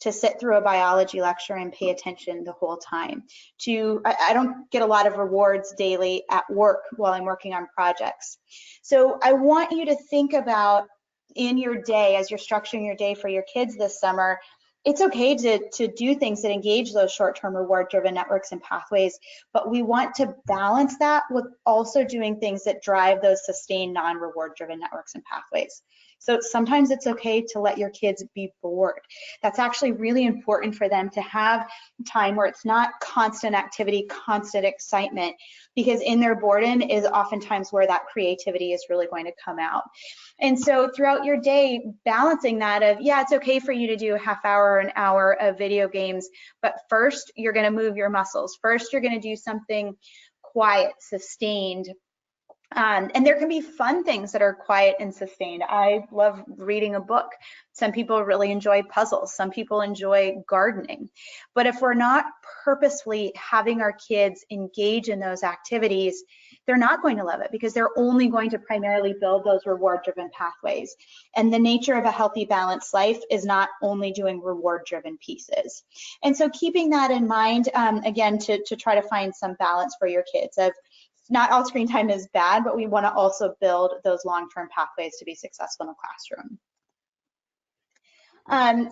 to sit through a biology lecture and pay attention the whole time. I don't get a lot of rewards daily at work while I'm working on projects. So I want you to think about in your day, as you're structuring your day for your kids this summer, it's okay to do things that engage those short-term reward-driven networks and pathways, but we want to balance that with also doing things that drive those sustained non-reward-driven networks and pathways. So sometimes it's okay to let your kids be bored. That's actually really important for them to have time where it's not constant activity, constant excitement, because in their boredom is oftentimes where that creativity is really going to come out. And so throughout your day, balancing that of, yeah, it's okay for you to do a half hour or an hour of video games, but first you're going to move your muscles. First, you're going to do something quiet, sustained. And there can be fun things that are quiet and sustained. I love reading a book. Some people really enjoy puzzles. Some people enjoy gardening. But if we're not purposefully having our kids engage in those activities, they're not going to love it because they're only going to primarily build those reward-driven pathways. And the nature of a healthy, balanced life is not only doing reward-driven pieces. And so keeping that in mind, again, to try to find some balance for your kids of not all screen time is bad, but we want to also build those long-term pathways to be successful in the classroom.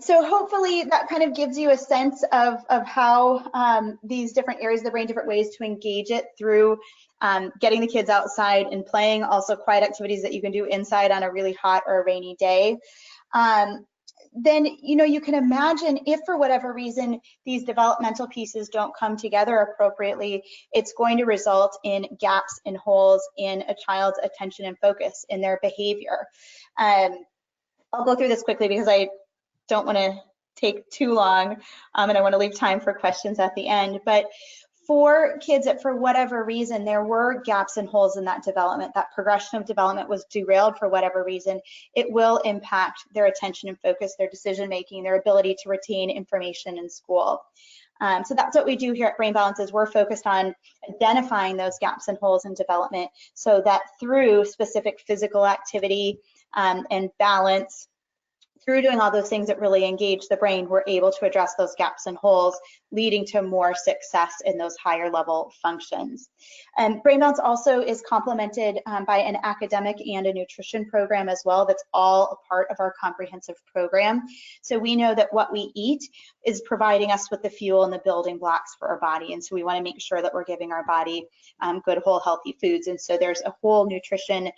So hopefully that kind of gives you a sense of how these different areas of the brain, different ways to engage it through getting the kids outside and playing, also quiet activities that you can do inside on a really hot or a rainy day. Then, you can imagine if for whatever reason these developmental pieces don't come together appropriately, it's going to result in gaps and holes in a child's attention and focus in their behavior. I'll go through this quickly because I don't want to take too long, and I want to leave time for questions at the end. But for kids that for whatever reason there were gaps and holes in that development, that progression of development was derailed for whatever reason, it will impact their attention and focus, their decision making, their ability to retain information in school. So that's what we do here at Brain Balance is we're focused on identifying those gaps and holes in development so that through specific physical activity and balance, through doing all those things that really engage the brain, we're able to address those gaps and holes, leading to more success in those higher level functions. Brain Balance also is complemented by an academic and a nutrition program as well. That's all a part of our comprehensive program. So we know that what we eat is providing us with the fuel and the building blocks for our body. And so we want to make sure that we're giving our body good, whole, healthy foods. And so there's a whole nutrition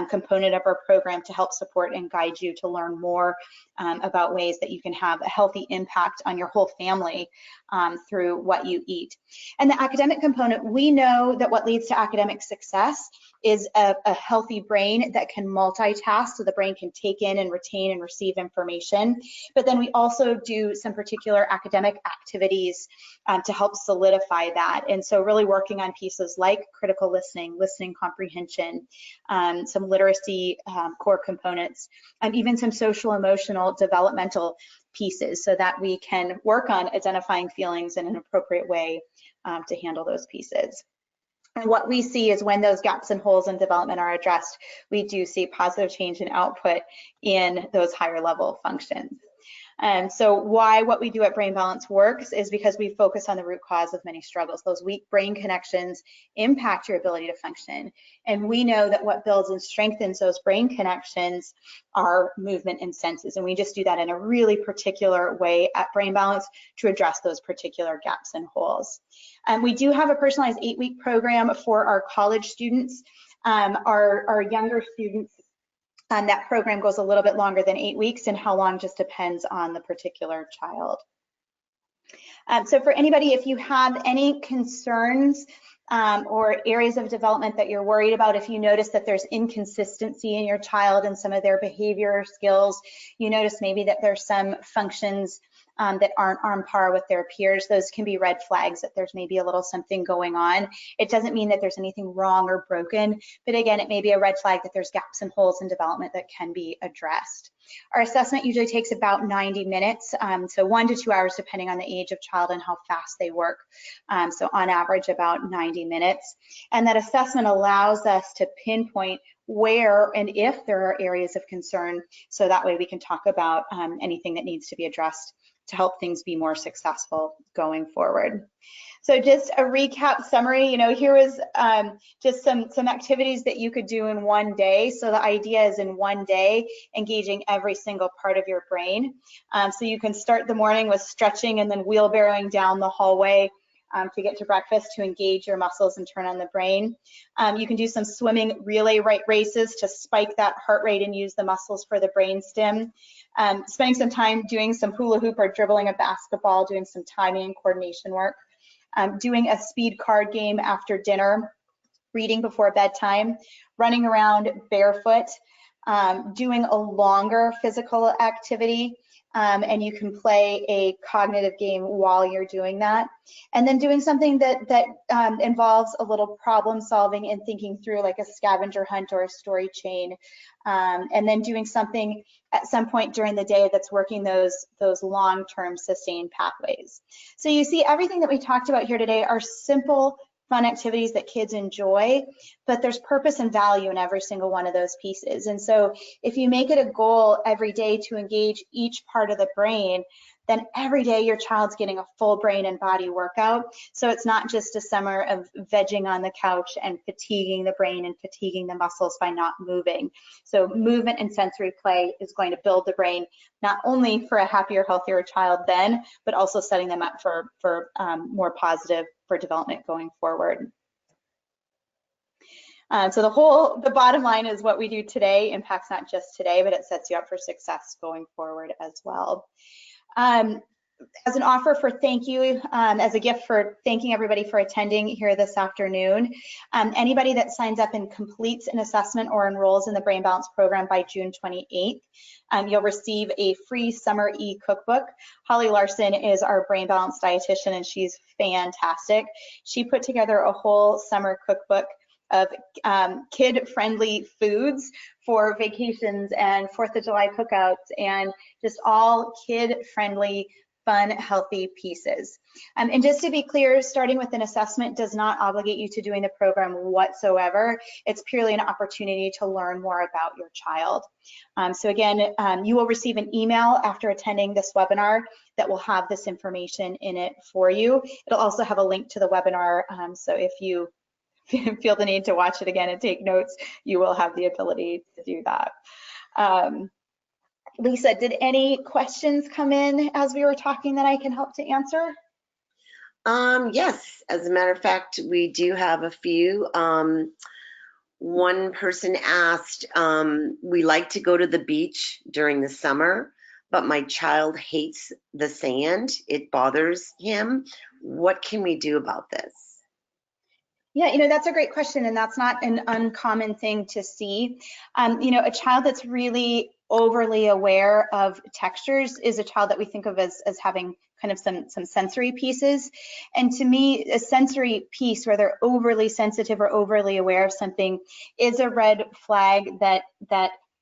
component of our program to help support and guide you to learn more about ways that you can have a healthy impact on your whole family through what you eat. And the academic component, we know that what leads to academic success is a healthy brain that can multitask, so the brain can take in and retain and receive information. But then we also do some particular academic activities to help solidify that. And so really working on pieces like critical listening, listening comprehension, some literacy core components, even some social emotional developmental pieces so that we can work on identifying feelings in an appropriate way to handle those pieces. And what we see is when those gaps and holes in development are addressed, we do see positive change in output in those higher level functions. So why what we do at Brain Balance works is because we focus on the root cause of many struggles. Those weak brain connections impact your ability to function. And we know that what builds and strengthens those brain connections are movement and senses. And we just do that in a really particular way at Brain Balance to address those particular gaps and holes. We do have a personalized 8-week program for our college students. Our younger students, that program goes a little bit longer than 8 weeks, and how long just depends on the particular child. So for anybody, if you have any concerns or areas of development that you're worried about, if you notice that there's inconsistency in your child and some of their behavior skills, you notice maybe that there's some functions that aren't on par with their peers, those can be red flags that there's maybe a little something going on. It doesn't mean that there's anything wrong or broken, but again, it may be a red flag that there's gaps and holes in development that can be addressed. Our assessment usually takes about 90 minutes, so 1 to 2 hours depending on the age of child and how fast they work. So on average about 90 minutes. And that assessment allows us to pinpoint where and if there are areas of concern, so that way we can talk about anything that needs to be addressed to help things be more successful going forward. So just a recap summary, here was just some activities that you could do in one day. So the idea is in one day, engaging every single part of your brain. So you can start the morning with stretching and then wheelbarrowing down the hallway to get to breakfast to engage your muscles and turn on the brain. You can do some swimming relay races to spike that heart rate and use the muscles for the brain stem. Spending some time doing some hula hoop or dribbling a basketball, doing some timing and coordination work. Doing a speed card game after dinner, reading before bedtime, running around barefoot, doing a longer physical activity, and you can play a cognitive game while you're doing that. And then doing something that involves a little problem solving and thinking through, like a scavenger hunt or a story chain. And then doing something at some point during the day that's working those long-term sustained pathways. So you see, everything that we talked about here today are simple, fun activities that kids enjoy, but there's purpose and value in every single one of those pieces. And so if you make it a goal every day to engage each part of the brain, then every day your child's getting a full brain and body workout. So it's not just a summer of vegging on the couch and fatiguing the brain and fatiguing the muscles by not moving. So movement and sensory play is going to build the brain, not only for a happier, healthier child then, but also setting them up for more positive for development going forward. So the bottom line is what we do today impacts not just today, but it sets you up for success going forward as well. As an offer for thank you, as a gift for thanking everybody for attending here this afternoon, anybody that signs up and completes an assessment or enrolls in the Brain Balance program by June 28th, you'll receive a free summer e-cookbook. Holly Larson is our Brain Balance dietitian, and she's fantastic. She put together a whole summer cookbook of kid-friendly foods for vacations and 4th of July cookouts, and just all kid-friendly, fun, healthy pieces. And just to be clear, starting with an assessment does not obligate you to doing the program whatsoever. It's purely an opportunity to learn more about your child. So again, you will receive an email after attending this webinar that will have this information in it for you. It'll also have a link to the webinar, so if you feel the need to watch it again and take notes, you will have the ability to do that. Lisa, did any questions come in as we were talking that I can help to answer? Yes, as a matter of fact, we do have a few. One person asked, we like to go to the beach during the summer, but my child hates the sand. It bothers him. What can we do about this? Yeah, that's a great question, and that's not an uncommon thing to see. A child that's really overly aware of textures is a child that we think of as having kind of some sensory pieces. And to me, a sensory piece where they're overly sensitive or overly aware of something is a red flag that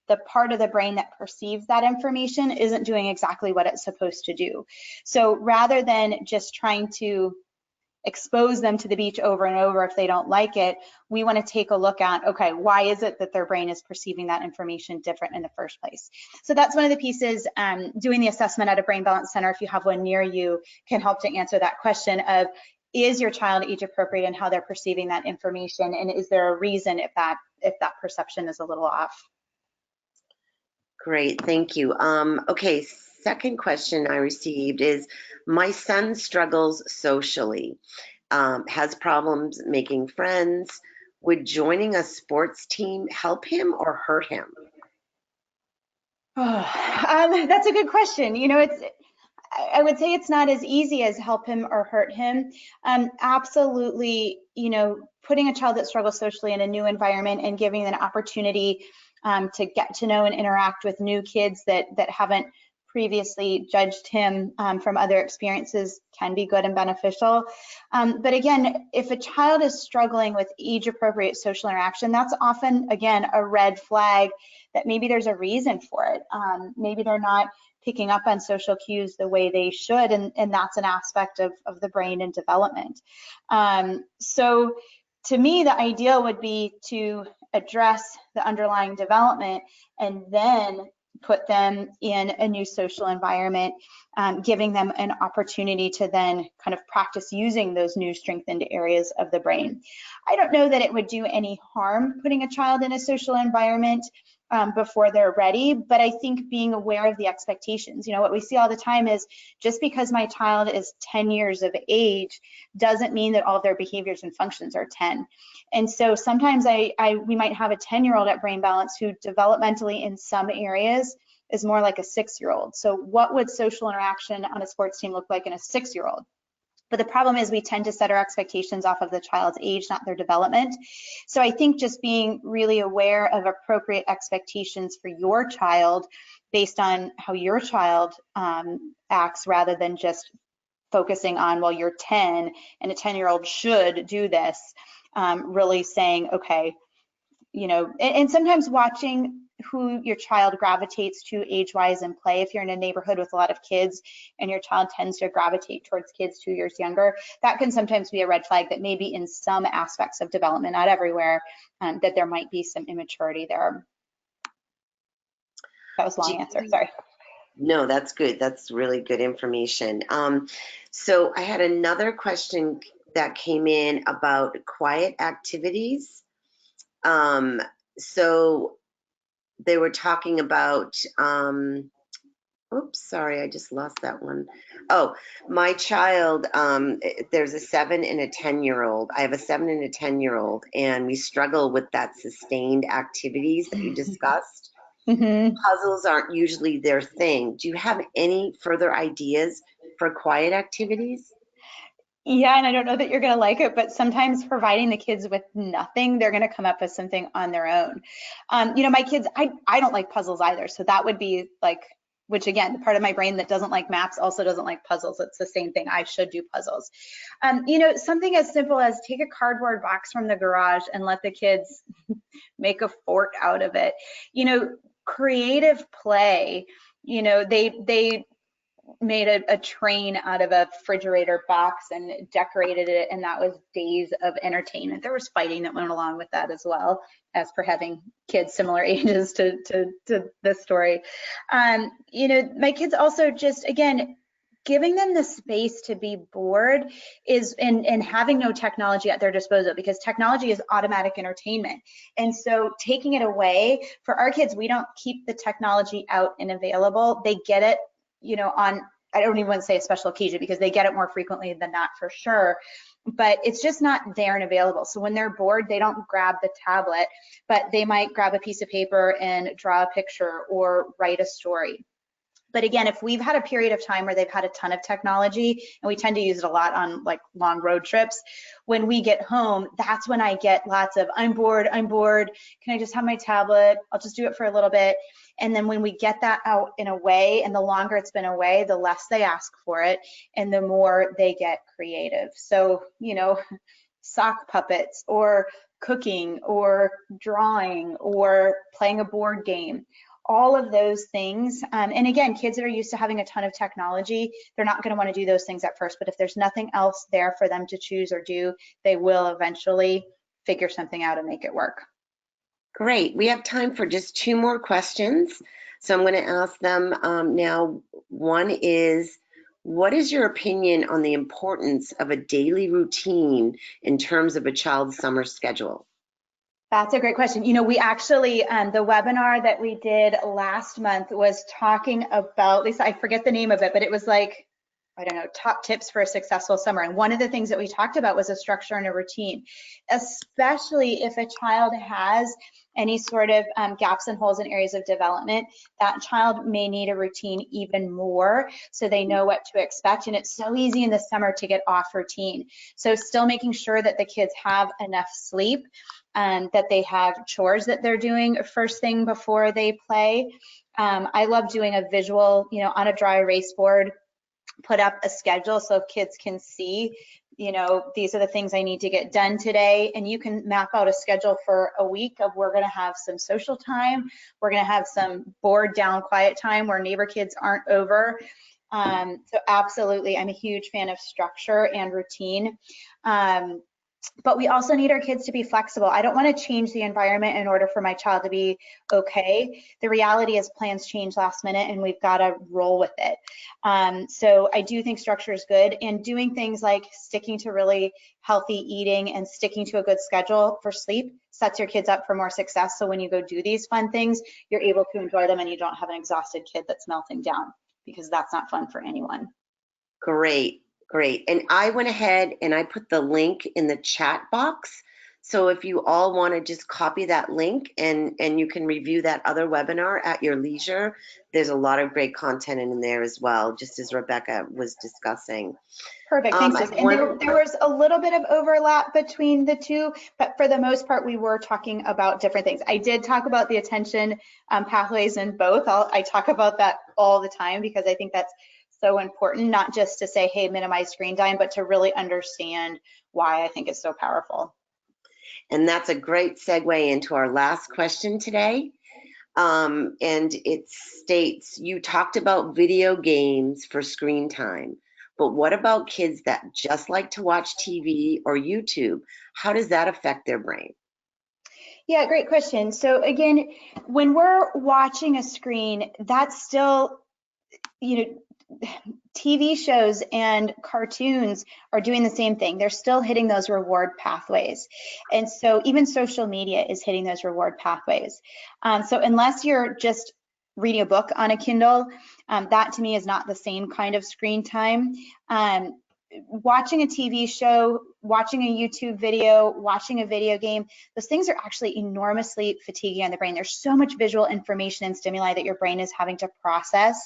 the part of the brain that perceives that information isn't doing exactly what it's supposed to do. So rather than just trying to expose them to the beach over and over if they don't like it, we want to take a look at, okay, why is it that their brain is perceiving that information different in the first place? So that's one of the pieces. Doing the assessment at a Brain Balance Center, if you have one near you, can help to answer that question of, is your child age appropriate in how they're perceiving that information, and is there a reason if that perception is a little off? Great, thank you. Okay, second question I received is, my son struggles socially, has problems making friends. Would joining a sports team help him or hurt him? Oh, that's a good question. I would say it's not as easy as help him or hurt him. Absolutely, putting a child that struggles socially in a new environment and giving them an opportunity to get to know and interact with new kids that haven't previously judged him from other experiences can be good and beneficial. But again, if a child is struggling with age-appropriate social interaction, that's often, again, a red flag that maybe there's a reason for it. Maybe they're not picking up on social cues the way they should, and that's an aspect of the brain and development. So to me, the ideal would be to address the underlying development and then put them in a new social environment, giving them an opportunity to then kind of practice using those new strengthened areas of the brain. I don't know that it would do any harm putting a child in a social environment before they're ready, but I think being aware of the expectations. You know, what we see all the time is just because my child is 10 years of age doesn't mean that all of their behaviors and functions are 10. And so sometimes we might have a 10-year-old at Brain Balance who developmentally in some areas is more like a 6-year-old. So what would social interaction on a sports team look like in a 6-year-old? But the problem is we tend to set our expectations off of the child's age, not their development. So I think just being really aware of appropriate expectations for your child based on how your child acts, rather than just focusing on, well, you're 10 and a 10-year-old should do this, really saying, okay, you know, and sometimes watching who your child gravitates to age-wise in play. If you're in a neighborhood with a lot of kids and your child tends to gravitate towards kids 2 years younger, that can sometimes be a red flag that maybe in some aspects of development, not everywhere, that there might be some immaturity there. That was a long answer, sorry. No, that's good. That's really good information. So I had another question that came in about quiet activities. So they were talking about, oops, sorry, I just lost that one. Oh, my child, there's a 7 and a 10-year-old. I have a 7 and a 10-year-old, and we struggle with that sustained activities that you discussed. Mm-hmm. Puzzles aren't usually their thing. Do you have any further ideas for quiet activities? Yeah, and I don't know that you're going to like it, but sometimes providing the kids with nothing, they're going to come up with something on their own. You know, my kids, I don't like puzzles either. So that would be like, which again, the part of my brain that doesn't like maps also doesn't like puzzles. It's the same thing. I should do puzzles. You know, something as simple as take a cardboard box from the garage and let the kids make a fort out of it. You know, creative play, you know, they made a train out of a refrigerator box and decorated it, and that was days of entertainment. There was fighting that went along with that as well, as per having kids similar ages to this story. You know, my kids also just, again, giving them the space to be bored is, and having no technology at their disposal, because technology is automatic entertainment. And so taking it away, for our kids, we don't keep the technology out and available. They get it, you know, on, I don't even want to say a special occasion, because they get it more frequently than not for sure, but it's just not there and available. So when they're bored, they don't grab the tablet, but they might grab a piece of paper and draw a picture or write a story. But again, if we've had a period of time where they've had a ton of technology, and we tend to use it a lot on like long road trips, when we get home, that's when I get lots of, I'm bored, can I just have my tablet? I'll just do it for a little bit. And then when we get that out in a way, and the longer it's been away, the less they ask for it and the more they get creative. So, you know, sock puppets or cooking or drawing or playing a board game, all of those things. And again, kids that are used to having a ton of technology, they're not going to want to do those things at first, but if there's nothing else there for them to choose or do, they will eventually figure something out and make it work. Great. We have time for just 2 more questions. So I'm going to ask them now. One is, what is your opinion on the importance of a daily routine in terms of a child's summer schedule? That's a great question. You know, we actually, the webinar that we did last month was talking about, Lisa, I forget the name of it, but it was like I don't know, top tips for a successful summer. And one of the things that we talked about was a structure and a routine, especially if a child has any sort of gaps and holes in areas of development. That child may need a routine even more so they know what to expect. And it's so easy in the summer to get off routine. So still making sure that the kids have enough sleep, that they have chores that they're doing first thing before they play. I love doing a visual, you know, on a dry erase board, put up a schedule so kids can see, you know, these are the things I need to get done today. And you can map out a schedule for a week of, we're going to have some social time. We're going to have some bored down quiet time where neighbor kids aren't over. So absolutely, I'm a huge fan of structure and routine. But we also need our kids to be flexible. I don't want to change the environment in order for my child to be okay. The reality is plans change last minute and we've got to roll with it. So I do think structure is good, and doing things like sticking to really healthy eating and sticking to a good schedule for sleep sets your kids up for more success. So when you go do these fun things, you're able to enjoy them and you don't have an exhausted kid that's melting down, because that's not fun for anyone. Great. Great. And I went ahead and I put the link in the chat box. So if you all want to just copy that link and you can review that other webinar at your leisure, there's a lot of great content in there as well, just as Rebecca was discussing. Perfect, thanks, Liz. And there was a little bit of overlap between the two, but for the most part, we were talking about different things. I did talk about the attention pathways in both. I talk about that all the time because I think that's so important, not just to say, hey, minimize screen time, but to really understand why I think it's so powerful. And that's a great segue into our last question today. And it states, you talked about video games for screen time, but what about kids that just like to watch TV or YouTube? How does that affect their brain? Yeah, great question. So again, when we're watching a screen, that's still, you know, TV shows and cartoons are doing the same thing. They're still hitting those reward pathways. And so even social media is hitting those reward pathways. So unless you're just reading a book on a Kindle, that to me is not the same kind of screen time. Watching a TV show, watching a YouTube video, watching a video game, those things are actually enormously fatiguing on the brain. There's so much visual information and stimuli that your brain is having to process.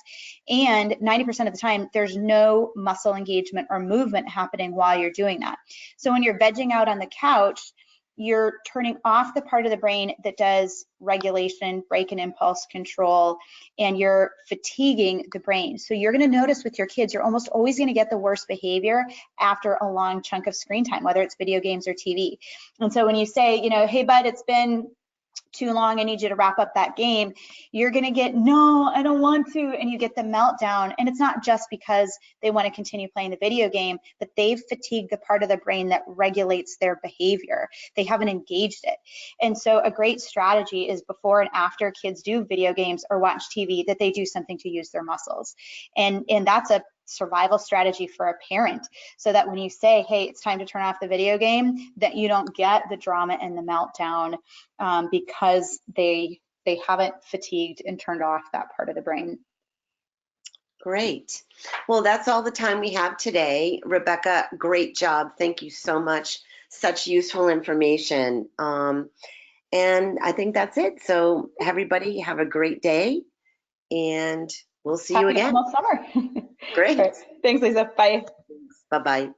And 90% of the time, there's no muscle engagement or movement happening while you're doing that. So when you're vegging out on the couch, you're turning off the part of the brain that does regulation, break and impulse control, and you're fatiguing the brain. So you're going to notice with your kids, you're almost always going to get the worst behavior after a long chunk of screen time, whether it's video games or TV. And so when you say, you know, hey, bud, it's been too long, I need you to wrap up that game, you're going to get, no, I don't want to, and you get the meltdown. And it's not just because they want to continue playing the video game, but they've fatigued the part of the brain that regulates their behavior. They haven't engaged it. And so a great strategy is before and after kids do video games or watch TV, that they do something to use their muscles. And that's a survival strategy for a parent, so that when you say, hey, it's time to turn off the video game, that you don't get the drama and the meltdown because they haven't fatigued and turned off that part of the brain. Great. Well, that's all the time we have today. Rebecca, great job. Thank you so much. Such useful information. And I think that's it. So everybody have a great day, and we'll see you again. Almost summer. Great. Thanks, Lisa. Bye. Bye-bye.